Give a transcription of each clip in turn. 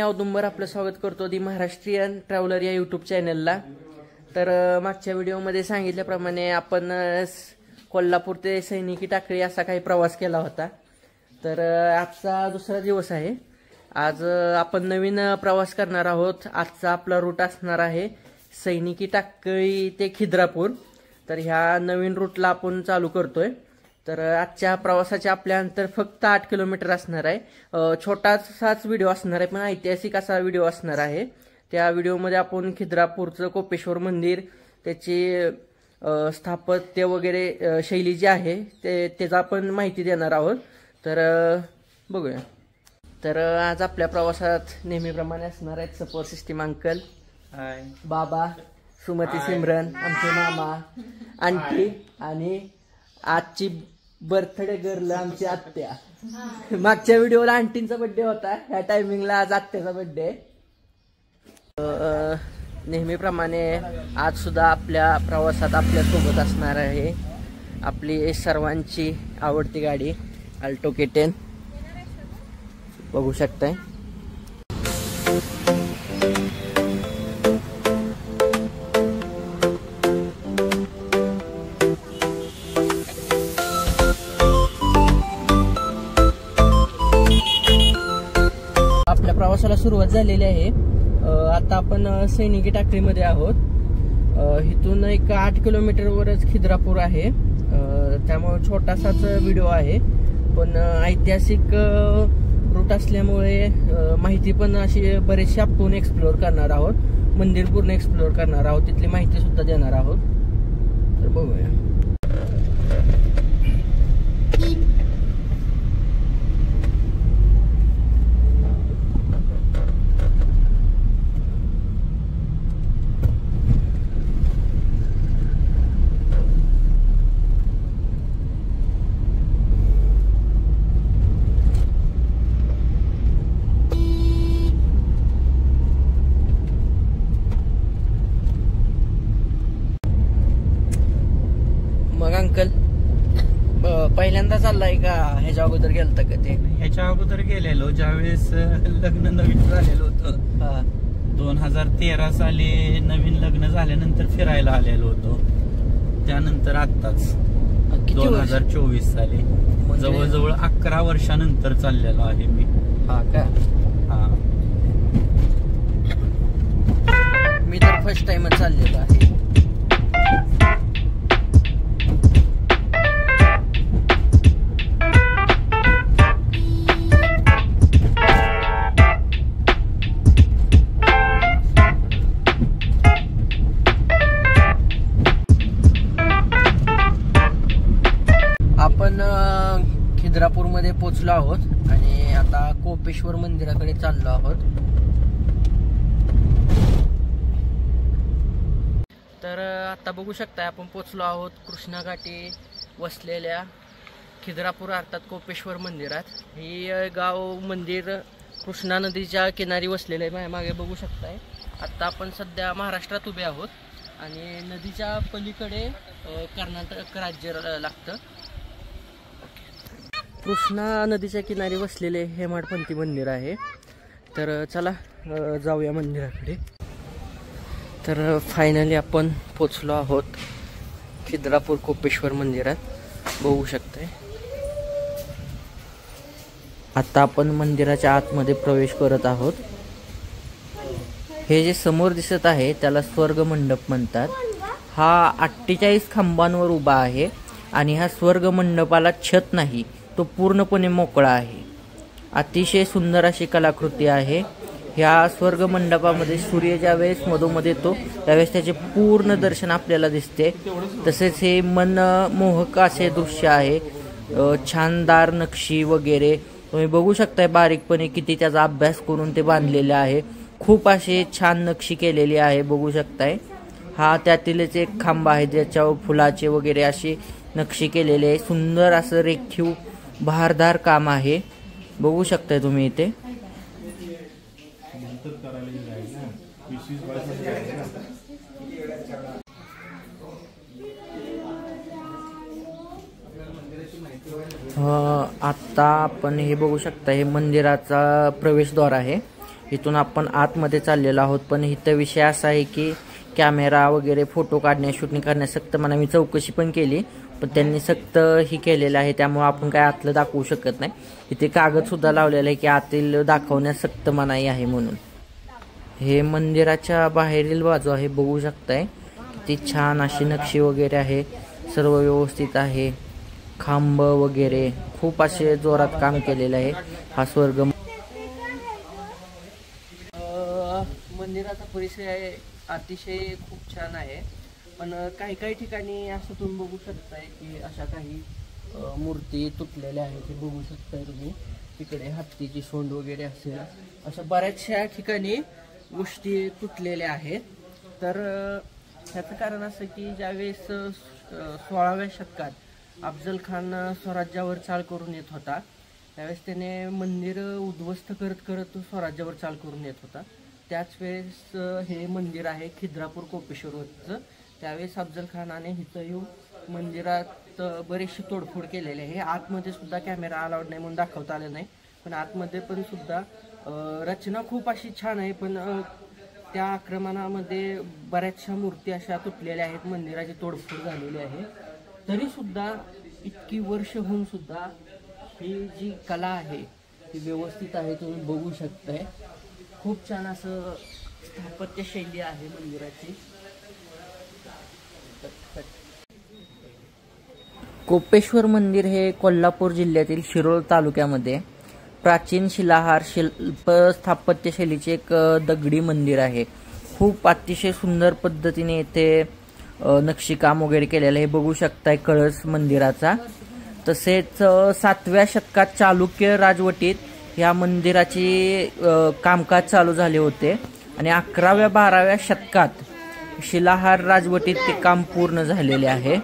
औदुंबर आपलं स्वागत करतो दी महाराष्ट्रीयन ट्रॅव्हलर या यूट्यूब चॅनलला। तर मागच्या व्हिडिओमध्ये सांगितल्याप्रमाणे आपण कोल्हापूर ते सैनिकी टाकळी असा काही प्रवास केला होता। तर आजचा दुसरा दिवस आहे। आज आपण नवीन प्रवास करणार आहोत। आजचा आपला रूट असणार आहे सैनिकी टाकळी ते खिद्रापूर। तर ह्या नवीन रूटला आपण चालू करतोय। तर आजच्या प्रवासाचे आपले अंतर फक्त 8 किलोमीटर असणार आहे। छोटासाच व्हिडिओ असणार आहे पण ऐतिहासिक असा व्हिडिओ असणार आहे। त्या व्हिडिओमध्ये आपण खिद्रापूरचं कोपेश्वर मंदिर, त्याची स्थापत्य वगैरे शैली जी आहे त्याचा आपण माहिती देणार आहोत। तर बघूया। तर आज आपल्या प्रवासात नेहमीप्रमाणे असणार आहेत सपोर्ट सिस्टीम अंकल, हाय बाबा, सुमती, सिमरन, आमचे मामा, आंटी आणि आजची बर्थडे गर्ल आमची आत्या। मागच्या व्हिडिओला आंटींचा बर्थडे होता, ह्या टायमिंगला आज आत्याचा बर्थडे। नेहमीप्रमाणे आज सुद्धा आपल्या प्रवासात आपल्या सोबत असणार आहे आपली सर्वांची आवडती गाडी अल्टो K10 बघू शकताय। आपल्या प्रवासाला सुरुवात झालेली आहे। आता आपण सैनिकी टाकळीमध्ये आहोत। इथून एक 8 किलोमीटरवरच खिद्रापूर आहे। त्यामुळे छोटासाच व्हिडिओ आहे पण ऐतिहासिक रूट असल्यामुळे माहिती पण अशी बरेचशी आपण एक्सप्लोर करणार आहोत। मंदिर पूर्ण एक्सप्लोर करणार आहोत, तिथली माहिती सुद्धा देणार आहोत। तर बघूया। मग अंकल पहिल्यांदा चाललाय का ह्याच्या अगोदर गेलता का? ते ह्याच्या अगोदर गेलेलो ज्यावेळेस लग्न नवीन झालेलं होतं। 2013 साली नवीन लग्न झाल्यानंतर फिरायला आलेलो होतो। त्यानंतर आत्ताच 2024 साली जवळजवळ 11 वर्षानंतर चाललेलो आहे मी। हा का? हा, मी तर फर्स्ट टाइमच चाललेलो आहे। आपण खिद्रापूरमध्ये पोहोचलो आहोत आणि आता कोपेश्वर मंदिराकडे चाललो आहोत। तर आता बघू शकताय आपण पोहोचलो आहोत कृष्णा घाटी वसलेल्या खिद्रापूर अर्थात कोपेश्वर मंदिरात। ही गाव मंदिर कृष्णा नदीच्या किनारी वसलेले आहे। माझ्या मागे बघू शकताय। आता आपण सध्या महाराष्ट्रात उभे आहोत आणि नदीच्या पलीकडे कर्नाटक राज्य लागतं। कृष्णा नदीच्या किनारी वसलेले हेमाडपंथी मंदिर आहे। तर चला जाऊया मंदिराकडे। तर फायनली आपण पोचलो आहोत खिद्रापूर कोपेश्वर मंदिरात, बघू शकताय। आता आपण मंदिराच्या आतमध्ये प्रवेश करत आहोत। हे जे समोर दिसत आहे त्याला स्वर्ग मंडप म्हणतात। हा 48 खांबांवर उभा आहे आणि ह्या स्वर्ग मंडपाला छत नाही, तो पूर्णपणे मोकळा आहे। अतिशय सुंदर अशी कलाकृती आहे। ह्या स्वर्ग मंडपामध्ये सूर्य ज्यावेळेस मधोमध येतो त्यावेळेस त्याचे पूर्ण दर्शन आपल्याला दिसते। तसेच हे मनमोहक असे दृश्य आहे। छानदार नक्षी वगैरे तुम्ही बघू शकताय। बारीकपणे किती त्याचा अभ्यास करून ते बांधलेले आहे। खूप असे छान नक्षी केलेली आहे, बघू शकताय। हा त्यातीलच एक खांब आहे ज्याच्यावर फुलाचे वगैरे अशी नक्षी केलेली आहे। सुंदर असं रेखीव बहारदार काम आहे, बघू शकताय तुम्ही इथे। आता आपण हे बघू शकता, हे मंदिराचा प्रवेशद्वार आहे। इथून आपण आतमध्ये चाललेलो आहोत. पण इथं विषय असा आहे की कॅमेरा वगैरे फोटो काढण्या शूटिंग करण्या सक्त म्हणा मी चौकशी पण केली, पण त्यांनी सक्त ही केलेलं आहे, त्यामुळे आपण काय आतलं दाखवू शकत नाही. इथे कागद सुद्धा लावलेला आहे की आतील दाखवण्यास सक्त मनाई आहे म्हणून. हे मंदिराच्या बाहेरील बाजू आहे, बघू शकताय किती छान अशी नक्षी वगैरे आहे, सर्व व्यवस्थित आहे. खांब वगैरे खूप असे जोरात काम केलेलं आहे. हा स्वर्ग मंदिराचा परिसर आहे, अतिशय खूप छान आहे. पण काही काही ठिकाणी असं तुम्ही बघू शकताय की अशा काही मूर्ती तुटलेल्या आहेत, हे बघू शकताय तुम्ही. तिकडे हत्तीची सोंड वगैरे असेल, अशा बऱ्याचशा ठिकाणी गोष्टी तुटलेल्या आहेत. तर ह्याचं कारण असं की ज्यावेळेस 16व्या शतकात अफजल खान स्वराज्यावर चाल करून येत होता, त्यावेळेस त्याने मंदिर उद्ध्वस्त करत करत स्वराज्यावर चाल करून येत होता. त्याच वेळेस हे मंदिर आहे खिद्रापूर कोपेश्वरचं. त्यावेळेस अफजल खानाने इथं येऊन मंदिरात बरीचशी तोडफोड केलेली आहे. आतमध्ये सुद्धा कॅमेरा अलाउड नाही म्हणून दाखवता आलं नाही, पण आतमध्ये पण सुद्धा रचना खूप अशी छान आहे. पण त्या आक्रमणामध्ये बऱ्याचशा मूर्ती अशा तुटलेल्या आहेत, मंदिराची तोडफोड झालेली आहे. तरी सुद्धा इतकी वर्ष होऊन सुद्धा ही जी कला आहे ती व्यवस्थित आहे, तुम्ही बघू शकताय. खूप छान असं स्थापत्य शैली आहे मंदिराची. कोपेश्वर मंदिर हे कोल्हापूर जिल्ह्यातील शिरोळ तालुक्यामध्ये प्राचीन शिलाहार शिल्प स्थापत्य शैलीचे एक दगडी मंदिर आहे. खूप अतिशय सुंदर पद्धतीने येथे नक्षीकाम वगैरे केलेलं आहे, बघू शकताय कळस मंदिराचा. तसेच 7व्या शतकात चालुक्य राजवटीत या मंदिराची कामकाज चालू झाले होते आणि 11व्या 12व्या शतकात शिलाहार राजवटीत ते काम पूर्ण झालेले आहे.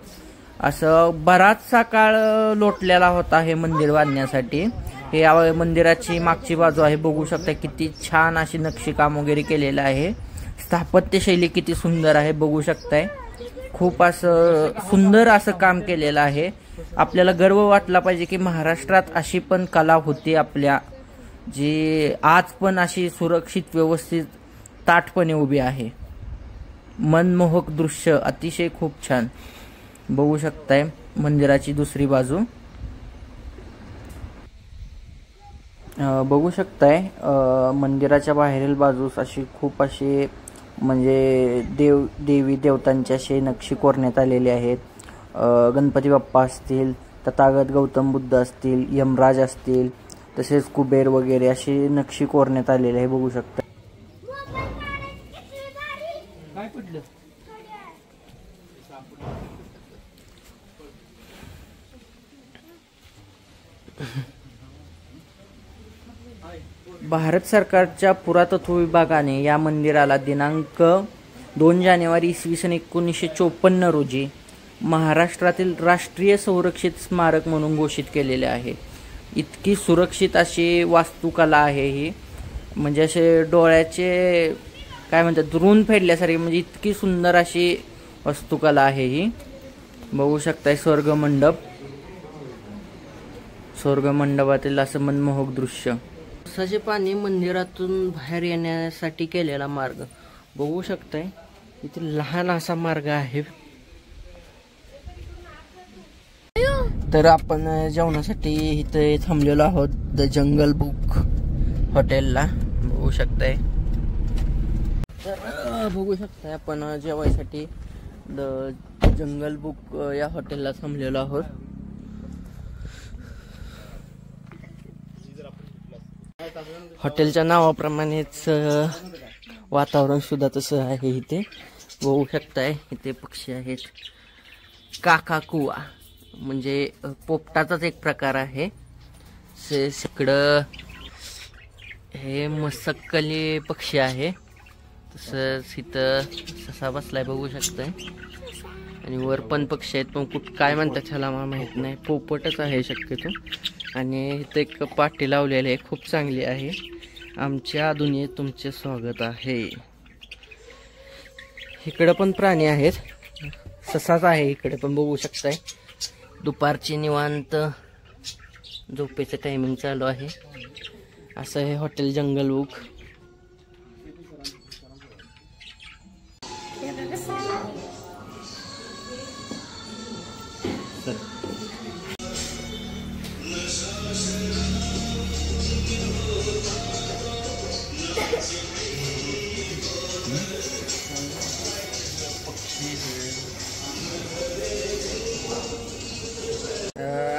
असं बराचसा काळ लोटलेला होता हे मंदिर बांधण्यासाठी. हे मंदिराची मागची बाजू आहे, बघू शकता किती छान अशी नक्षीकाम वगैरे केलेलं आहे. स्थापत्य शैली किती सुंदर आहे, बघू शकताय. खूप असं सुंदर असं काम केलेलं आहे. आपल्याला गर्व वाटला पाहिजे की महाराष्ट्रात अशी पण कला होती आपल्या, जी आज पण अशी सुरक्षित व्यवस्थित ताठपणे उभी आहे. मनमोहक दृश्य अतिशय खूप छान, बघू शकताय मंदिराची दुसरी बाजू. बघू शकताय मंदिराच्या बाहेरील बाजूस अशी खूप अशी म्हणजे देवी देवतांची अशी नक्षी कोरण्यात आलेली आहेत. गणपती बाप्पा असतील, तथागत गौतम बुद्ध असतील, यमराज असतील, तसेच कुबेर वगैरे अशी नक्षी कोरण्यात आलेली आहे, बघू शकता. काय पडलं? भारत सरकारच्या पुरातत्व विभागाने या मंदिराला दिनांक 2 जानेवारी इसवी सन 1954 रोजी महाराष्ट्रातील राष्ट्रीय संरक्षित स्मारक म्हणून घोषित केलेले आहे. इतकी सुरक्षित अशी वास्तुकला आहे ही, म्हणजे असे डोळ्याचे काय म्हणतात ऋण फेडल्यासारखी, म्हणजे इतकी सुंदर अशी वास्तुकला आहे ही. बघू शकताय स्वर्गमंडपातील असं मनमोहक दृश्य. पावसाचे पाणी मंदिरातून बाहेर येण्यासाठी केलेला मार्ग बघू शकताय. इथे लहान असा मार्ग आहे. तर आपण जेवणासाठी इथे थांबलेलो आहोत द जंगल बुक हॉटेलला, बघू शकताय. तर बघू शकताय आपण जेवायसाठी द जंगल बुक या हॉटेलला थांबलेलो आहोत. हॉटेलच्या नावाप्रमाणेच वातावरण सुद्धा तसं आहे इथे, बघू शकताय. इथे पक्षी आहेत, काकाकुवा म्हणजे पोपटाचाच एक प्रकार आहे. इकडं हे मसक्कली पक्षी आहे, तसंच इथं ससा बसलाय, बघू शकताय. आणि वर पण पक्षी आहेत, पण काय म्हणतात ह्याला मला माहित नाही, पोपटच आहे शक्यतो. आणि इथं एक पाटी लावलेली आहे, खूप चांगली आहे. आमच्या दुनियेत तुमचे स्वागत आहे. इकडं पण प्राणी आहेत, ससाच आहे इकडे पण, बघू शकताय. दुपारची निवांत झोपेचं टायमिंग चालू आहे. असं हे हॉटेल जंगल बुक.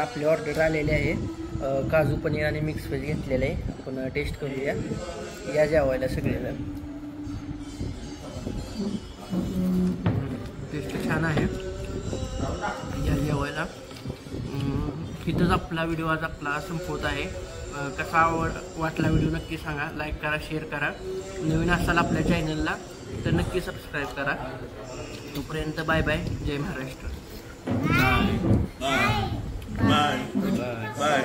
आपली ऑर्डर आलेली आहे, काजू पनीर आणि मिक्स व्हेज घेतलेलं आहे. आपण टेस्ट करूया. या जेवायला सगळेजण. टेस्ट छान आहे. या जेवायला. इथंच आपला व्हिडिओ आज आपला संपवत आहे. कसा वाटला व्हिडिओ नक्की सांगा. लाईक करा, शेअर करा. नवीन असाल आपल्या चॅनलला तर नक्की सबस्क्राईब करा. तोपर्यंत बाय बाय. जय महाराष्ट्र. Bye bye bye.